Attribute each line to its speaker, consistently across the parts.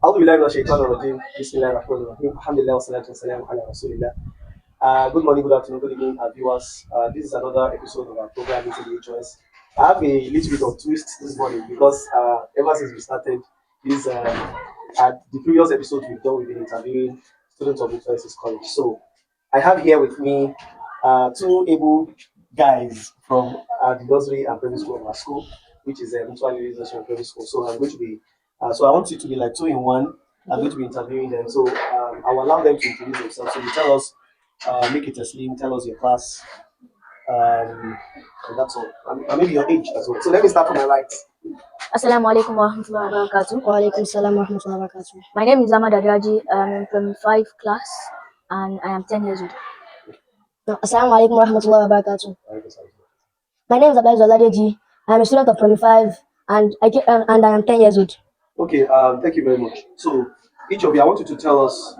Speaker 1: أعوذ بالله من الشيطان الرجيم بسم الله الرحمن الرحيم الحمد لله والصلاة والسلام على رسول الله. Good morning, good afternoon, good evening, viewers. This is another episode of our program, Into the Choice. I have a little bit of twist this morning because ever since we started this, at the previous episode we've done, we've been interviewing students of Choices College. So I have here with me two able guys from the nursery and primary school of our school, which is Muksfar Lilies Nursery and Primary School. So I'm going to be, so I want you to be like two in one. I'm going to be interviewing them. So I'll allow them to introduce themselves. So you tell us, make it a slim, tell us your class, and that's all. And maybe your age as well. So let me start from my right.
Speaker 2: Assalamu alaikum wa rahmatullahi wa barakatuh.
Speaker 3: Wa alaikum salam wa rahmatullahi wa barakatuh.
Speaker 2: My name is Ahmad Adraji. I'm in primary 5 class and I am 10 years old.
Speaker 3: Assalamu alaikum wa rahmatullahi wa barakatuh. My name is Abdul Zaladeji. I'm a student of primary 5 and I am 10 years old.
Speaker 1: Okay, thank you very much. So each of you, I want you to tell us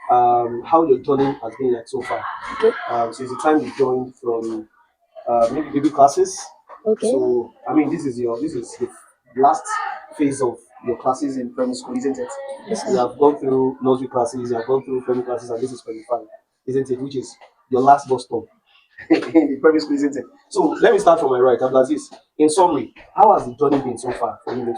Speaker 1: how your journey has been like so far.
Speaker 3: Okay.
Speaker 1: Since the time you joined from maybe baby classes.
Speaker 3: Okay.
Speaker 1: So I mean, this is the last phase of your classes in primary school, isn't it?
Speaker 3: Yes, sir.
Speaker 1: You have gone through nursery classes, you have gone through primary classes, and this is primary 5, isn't it? Which is your last bus stop in the primary school, isn't it? So let me start from my right. Abdulaziz, in summary, how has the journey been so far for you?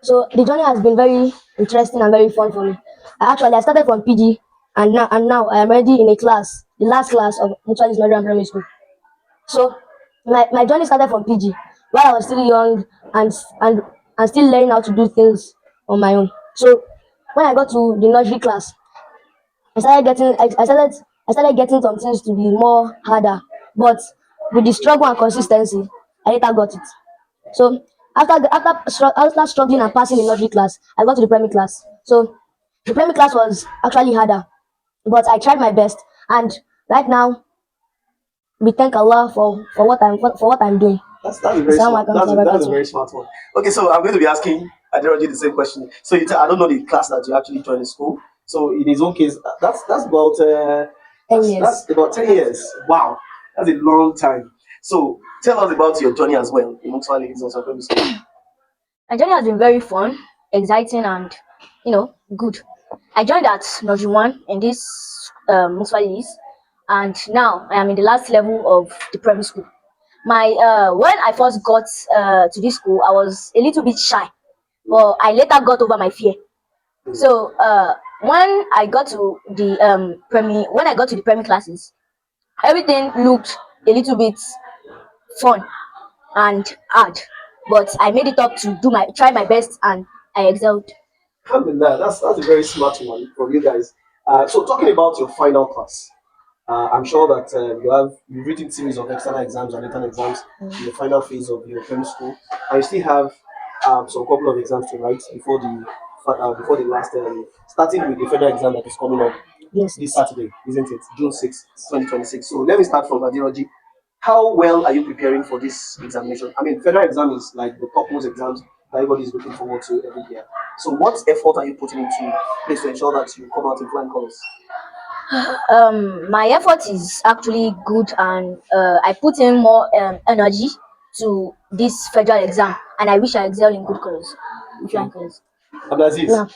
Speaker 3: So the journey has been very interesting and very fun for me. I started from PG and now I am already in a class, the last class of Mutualist Nigerian Primary School. So my journey started from PG while I was still young and still learning how to do things on my own. So when I got to the nursery class, I started getting some things to be more harder, but with the struggle and consistency, I later got it. So after struggling and passing the nursery class, I got to the primary class. So the primary class was actually harder, but I tried my best. And right now, we thank Allah for what I'm doing.
Speaker 1: That's a very smart. That's a very smart one. Okay, so I'm going to be asking Aderoji the same question. So I don't know the class that you actually joined in school. So in his own case, that's about
Speaker 3: 10 years.
Speaker 1: That's about 10 years. Wow, that's a long time. So tell us about your journey as well in Muksfar Lilies also primary school.
Speaker 2: My journey has been very fun, exciting, and good. I joined at nursery 1 in this Muksfar Lilies, and now I am in the last level of the primary school. My when I first got to this school, I was a little bit shy, but I later got over my fear. So when I got to the primary classes, everything looked a little bit fun and hard, but I made it up to try my best, and I excelled.
Speaker 1: Alhamdulillah, that's a very smart one from you guys. So talking about your final class, I'm sure that you've written series of external exams and internal exams in the final phase of your primary school, and you still have some couple of exams to write before the last starting with the federal exam that is coming up this Saturday, isn't it? June 6th, 2026. So let me start from Adiroji. How well are you preparing for this examination? I mean, federal exam is like the topmost exams that everybody is looking forward to every year. So what effort are you putting into place to ensure that you come out in flying colors?
Speaker 2: My effort is actually good, and I put in more energy to this federal exam, and I wish I excel in good colors, in flying colors.
Speaker 1: Abdulaziz.
Speaker 3: Now,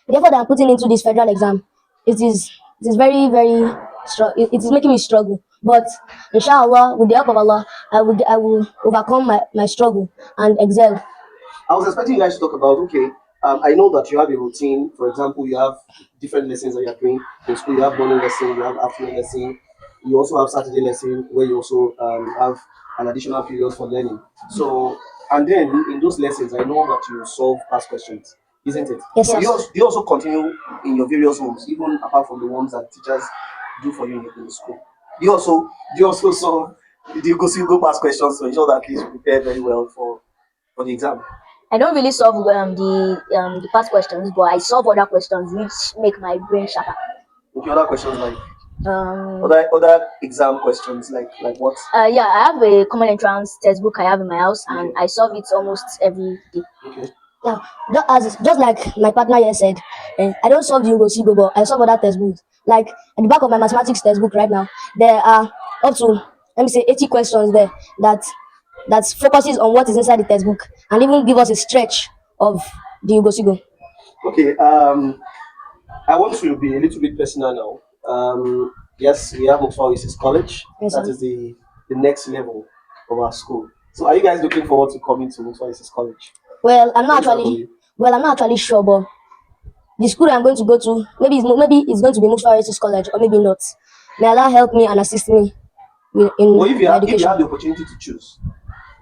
Speaker 3: the effort that I'm putting into this federal exam, it is very it is making me struggle. But inshallah, with the help of Allah, I will overcome my struggle and excel.
Speaker 1: I was expecting you guys to talk about, okay, I know that you have a routine. For example, you have different lessons that you're doing. In school, you have morning lesson, you have afternoon lesson, you also have Saturday lesson where you also have an additional period for learning. So, and then in those lessons, I know that you solve past questions, isn't it?
Speaker 3: Yes, sir.
Speaker 1: Do you also continue in your various homes, even apart from the ones that teachers do for you in the school? Do you also solve, do you go past questions to ensure that at least you prepare very well for the exam?
Speaker 2: I don't really solve the past questions, but I solve other questions which make my brain sharper.
Speaker 1: Okay, other questions like
Speaker 2: Um,
Speaker 1: other exam questions like what?
Speaker 2: yeah, I have a common entrance textbook I have in my house, and I solve it almost every day.
Speaker 1: Okay.
Speaker 3: Now, just like my partner here said, I don't solve the Sigo, but I solve other textbooks. Like at the back of my mathematics textbook right now, there are up to, let me say, 80 questions there that focuses on what is inside the textbook and even give us a stretch of the Sigo.
Speaker 1: Okay. I want to be a little bit personal now. Yes, we have Muksfar Lilies College.
Speaker 3: Yes,
Speaker 1: That
Speaker 3: sir.
Speaker 1: is the next level of our school. So, are you guys looking forward to coming to Muksfar Lilies College?
Speaker 3: Well, I'm
Speaker 1: Let
Speaker 3: not
Speaker 1: me start from
Speaker 3: actually.
Speaker 1: you.
Speaker 3: Well, I'm not actually sure, but the school I'm going to go to, maybe it's going to be Muksfar Lilies College, or maybe not. May Allah help me and assist me
Speaker 1: Well,
Speaker 3: in my
Speaker 1: if you
Speaker 3: education.
Speaker 1: have the opportunity to choose,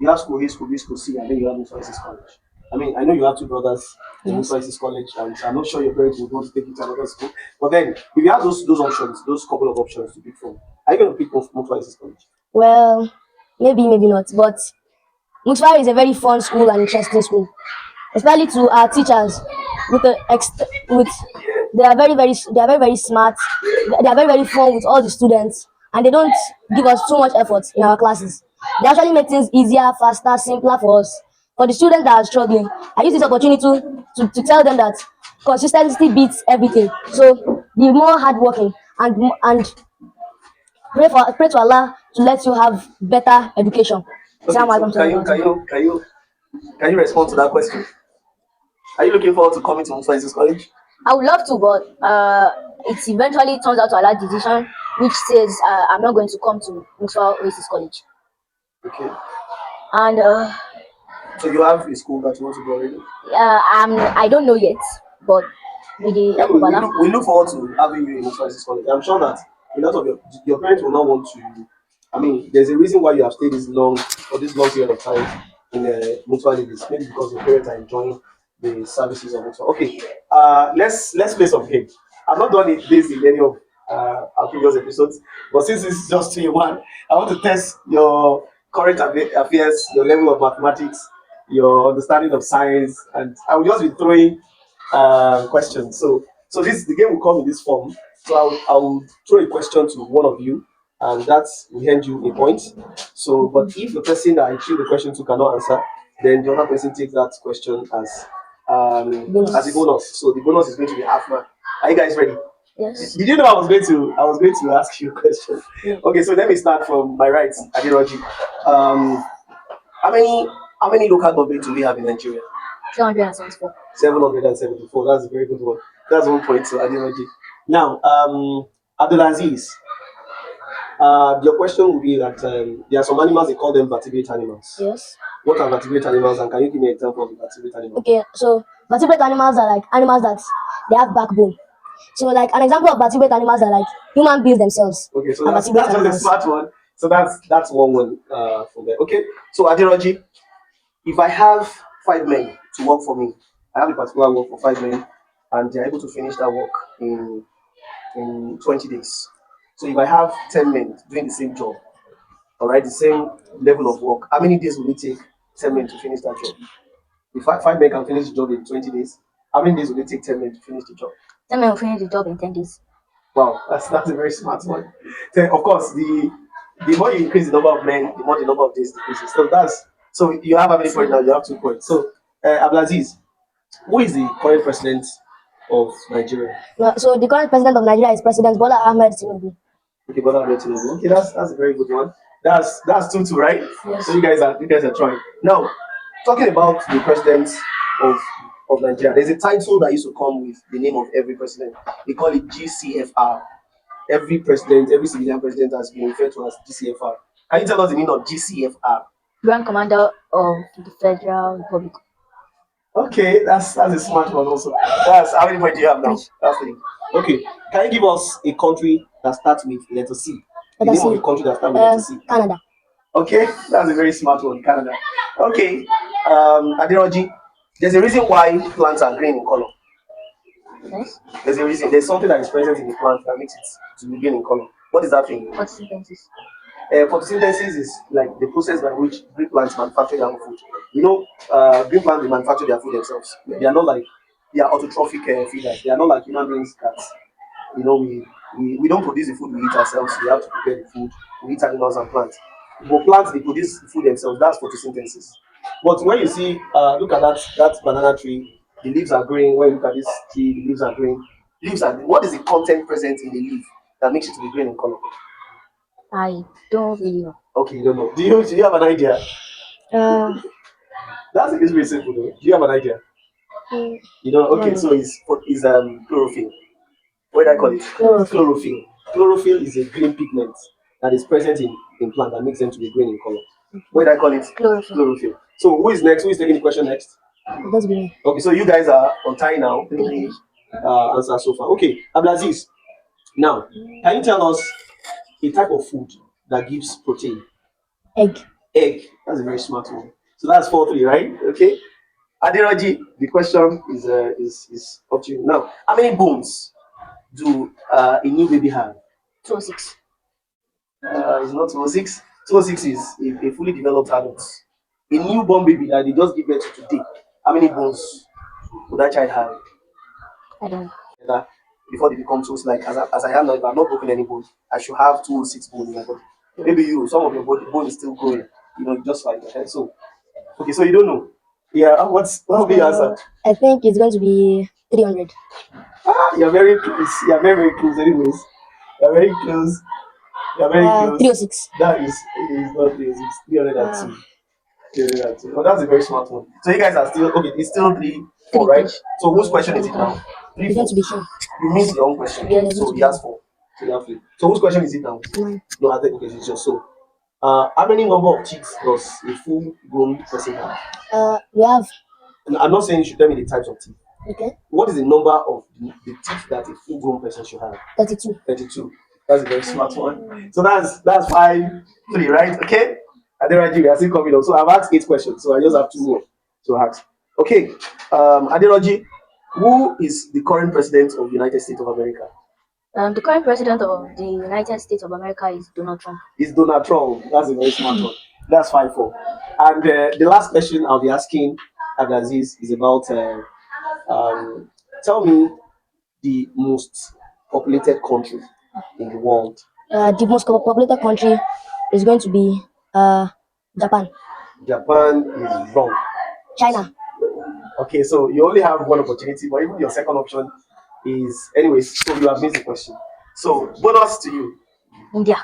Speaker 1: you have school A, school B, school C, and then you have Muksfar Lilies College. I mean, I know you have two brothers in
Speaker 3: Yes.
Speaker 1: Muksfar Lilies College, and I'm not sure your parents would want to take you to another school. But then, if you have those options, those couple of options to pick from, are you going to pick Muksfar Lilies College?
Speaker 3: Well, maybe not. But Muksfar is a very fun school and interesting school, especially to our teachers. With they are very smart. They are very fun with all the students, and they don't give us too much effort in our classes. They actually make things easier, faster, simpler for us. For the students that are struggling, I use this opportunity to tell them that consistency beats everything. So be more hardworking and pray to Allah to let you have better education.
Speaker 1: Okay,
Speaker 3: Assalamu
Speaker 1: so
Speaker 3: alaikum warahmatullahi.
Speaker 1: can you respond to that question? Are you looking forward to coming to Musa College?
Speaker 2: I would love to, but it eventually turns out to a decision which says I'm not going to come to Muksfar Oasis College.
Speaker 1: Okay.
Speaker 2: And
Speaker 1: So you have a school that you want to go already?
Speaker 2: I don't know yet, but with the
Speaker 1: Okay,
Speaker 2: help of Allah,
Speaker 1: we look forward to having you in Musa College. I'm sure that a lot of your parents will not want to. I mean, there's a reason why you have stayed this long for this long period of time in Mutual Ladies. Maybe because your parents are enjoying the services of Mutual. Okay, let's play some game. I've not done this in any of our previous episodes, but since it's just 2 in 1, I want to test your current affairs, your level of mathematics, your understanding of science, and I will just be throwing questions. So this the game will come in this form. So I'll throw a question to one of you, and that will hand you a point. So, but if the person that I threw the question to cannot answer, then the other person takes that question as a
Speaker 3: Bonus.
Speaker 1: bonus. So the bonus is going to be half mark. Are you guys ready?
Speaker 2: yes.
Speaker 1: Did you know I was going to ask you a question? Okay, so let me start from my right, Adiroji. Um, how many how many local governments do we have in Nigeria?
Speaker 2: 774.
Speaker 1: 774. That's a very good one. That's 1 point to Adiroji. Now, Abdulaziz, your question will be that there are some animals, they call them vertebrate animals.
Speaker 3: Yes.
Speaker 1: What are vertebrate animals, and can you give me an example of a vertebrate animal?
Speaker 3: Okay, so vertebrate animals are like animals that they have backbone. So like an example of vertebrate animals are like human beings themselves
Speaker 1: Okay, so
Speaker 3: are vertebrate
Speaker 1: that's just a
Speaker 3: animals.
Speaker 1: smart one. So that's one from there. Okay, so Adiroji, if I have 5 men to work for me, I have a particular work for 5 men, and they're able to finish that work in 20 days. So if I have 10 men doing the same job, all right, the same level of work, how many days will it take 10 men to finish that job? If 5 men can finish the job in 20 days, how many days will it take 10 men to finish the job?
Speaker 2: 10 men will finish the job in 10 days.
Speaker 1: Wow, that's a very smart one. Then, of course, the more you increase the number of men, the more the number of days decreases. So you have how many points now? You have 2 points. So Abdulaziz, who is the current president of Nigeria?
Speaker 3: So the current president of Nigeria is President Bola Ahmed Tinubu.
Speaker 1: Okay, Bola Ahmed Tinubu. Okay, that's a very good one. That's 2-2, right?
Speaker 3: Yes.
Speaker 1: So you guys are trying. Now, talking about the presidents of of Nigeria, there's a title that used to come with the name of every president. They call it GCFR. Every president, every civilian president has been referred to as GCFR. Can you tell us the meaning of GCFR?
Speaker 2: Grand Commander of the Federal Republic.
Speaker 1: Okay, that's a smart one also. That's how many points do you have
Speaker 2: Three.
Speaker 1: now? That's 3. Okay, can you give us a country that starts with letter C? The
Speaker 3: Let us
Speaker 1: name of
Speaker 3: see.
Speaker 1: a country that starts with letter C.
Speaker 3: Canada.
Speaker 1: Okay, that's a very smart one, Canada. Okay, Adiroji, there's a reason why plants are green in color.
Speaker 2: Yes.
Speaker 1: There's a reason. There's something that is present in the plant that makes it to be green in color. What is that thing?
Speaker 2: Photosynthesis.
Speaker 1: Photosynthesis is like the process by which green plants manufacture their own food. Green plants they manufacture their food themselves. They are not like they are autotrophic feeders. They are not like human beings that we don't produce the food we eat ourselves. We have to prepare the food. We eat animals and plants. But plants they produce the food themselves. That's photosynthesis. But when you see, look at that banana tree. The leaves are green. When you look at this tree, the leaves are green. Leaves are green. What is the content present in the leaf that makes it to be green in color?
Speaker 2: I don't really know.
Speaker 1: Okay, you don't know. Do you have an idea?
Speaker 3: Uh,
Speaker 1: That's it's very simple though. Do you have an idea? You know, okay, so it's chlorophyll. What do I call it?
Speaker 3: Chlorophyll.
Speaker 1: Chlorophyll. Chlorophyll is a green pigment that is present in plant that makes them to be green in color. What do I call it?
Speaker 3: Chlorophyll.
Speaker 1: Chlorophyll. So who is next? Who is taking the question next?
Speaker 3: That's me.
Speaker 1: Okay, so you guys are on tie now. Three answers so far. Okay, Abdulaziz. Now, can you tell us a type of food that gives protein?
Speaker 3: Egg.
Speaker 1: Egg. That's a very smart one. So that's 4-3, right? Okay. Adiraji, the question is up to you. Now, how many bones do a new baby have?
Speaker 2: 206.
Speaker 1: It's not 206. 206 is a fully developed adult. A newborn baby that they just give birth to today. How many bones would that child have?
Speaker 2: I don't know.
Speaker 1: That before they become too like as I am now, if I've not broken any bone, I should have 206 bones in my body. Maybe you, some of your bone is still growing, just like your head. So okay, so you don't know. Yeah, what will be your answer?
Speaker 3: I think it's going to be 300.
Speaker 1: You're very close. You're very, very close, anyways. You're very close. You're very close.
Speaker 3: 306.
Speaker 1: That is not 306. 302. 302. Oh, that's a very smart one. So you guys are still okay. It's still 3-4, right? So whose question is it now?
Speaker 3: It's going to be 4.
Speaker 1: You missed your own question.
Speaker 3: Yes.
Speaker 1: So he has 4. So you have 3. So whose question is it now?
Speaker 3: 9.
Speaker 1: No, I think okay, it's just so. How many number of cheeks does a full-grown person have?
Speaker 3: We have.
Speaker 1: And I'm not saying you should tell me the types of teeth.
Speaker 3: Okay.
Speaker 1: What is the number of the teeth that a full-grown person should have?
Speaker 3: 32.
Speaker 1: 32. That's a very smart one. So that's 5-3, right? Okay. And then we are still coming up. So I've asked 8 questions. So I just have 2 more to ask. Okay. Aderoji, who is the current president of the United States of America?
Speaker 2: The current president of the United States of America is Donald Trump.
Speaker 1: It's Donald Trump. That's a very smart one. That's 5-4. And the last question I'll be asking Abdulaziz is about tell me the most populated country in the world.
Speaker 3: The most populated country is going to be Japan.
Speaker 1: Japan is wrong.
Speaker 3: China.
Speaker 1: Okay, so you only have one opportunity, but even your second option is anyways. So you have missed the question. So bonus to you.
Speaker 2: India.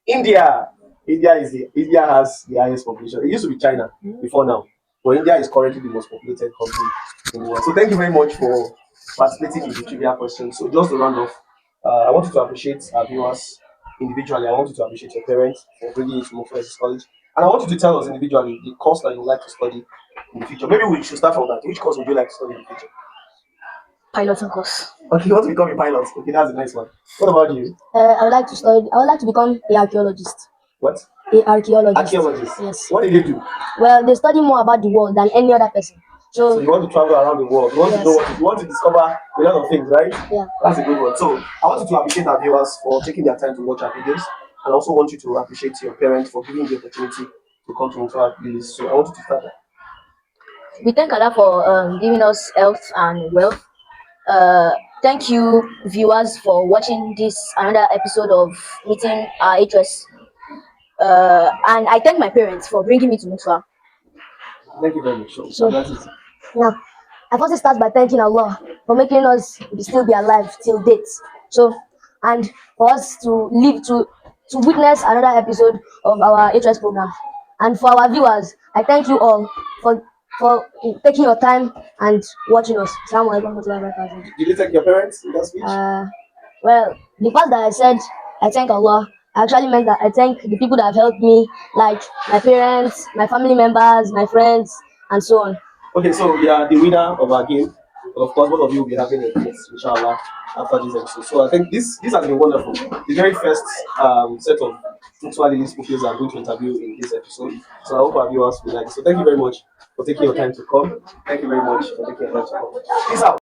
Speaker 1: India. India has the highest population. It used to be China before now, but India is currently the most populated country in the world. So thank you very much for participating in the trivia question. So just to round off, I want you to appreciate our viewers individually. I want you to appreciate your parents for bringing you to Muksfar College, and I want you to tell us individually the course that you would like to study in the future. Maybe we should start from that. Which course would you like to study in the future?
Speaker 2: Piloting course.
Speaker 1: Okay, you want to become a pilot. Okay, that's a nice one. What about you?
Speaker 3: I would like to study. I would like to become an archaeologist.
Speaker 1: What?
Speaker 3: An archaeologist.
Speaker 1: Archaeologist.
Speaker 3: Yes.
Speaker 1: What did they do?
Speaker 3: Well, they study more about the world than any other person.
Speaker 1: So
Speaker 3: So
Speaker 1: you want to travel around the world. You want to know you want to discover a lot of things, right?
Speaker 3: yeah.
Speaker 1: That's a good one. So I want you to appreciate our viewers for taking their time to watch our videos, and I also want you to appreciate your parents for giving you the opportunity to come to Muksfar Lilies. So I want you to start.
Speaker 2: We thank Allah for giving us health and wealth. Thank you, viewers, for watching this another episode of Meeting Our HOS. And I thank my parents for bringing me to Muksfar.
Speaker 1: Thank you very much.
Speaker 3: So
Speaker 1: That is
Speaker 3: now, I first start by thanking Allah for making us still be alive till date. So, and for us to live to witness another episode of our HOS program. And for our viewers, I thank you all for taking your time and watching us. Assalamu alaikum warahmatullahi wabarakatuh.
Speaker 1: Did you thank your parents in that speech?
Speaker 3: Well, the part that I said I thank Allah actually meant that I thank the people that have helped me, like my parents, my family members, my friends, and so on.
Speaker 1: Okay, so you are the winner of our game. But of course, both of you will be having a quiz, inshallah, after this episode. So I think this has been wonderful. The very first set of Muksfar Lilies pupils I'm going to interview in this episode. So I hope our viewers will like it. So thank you very much for taking your time to come. Thank you very much for taking your time to come. Peace out.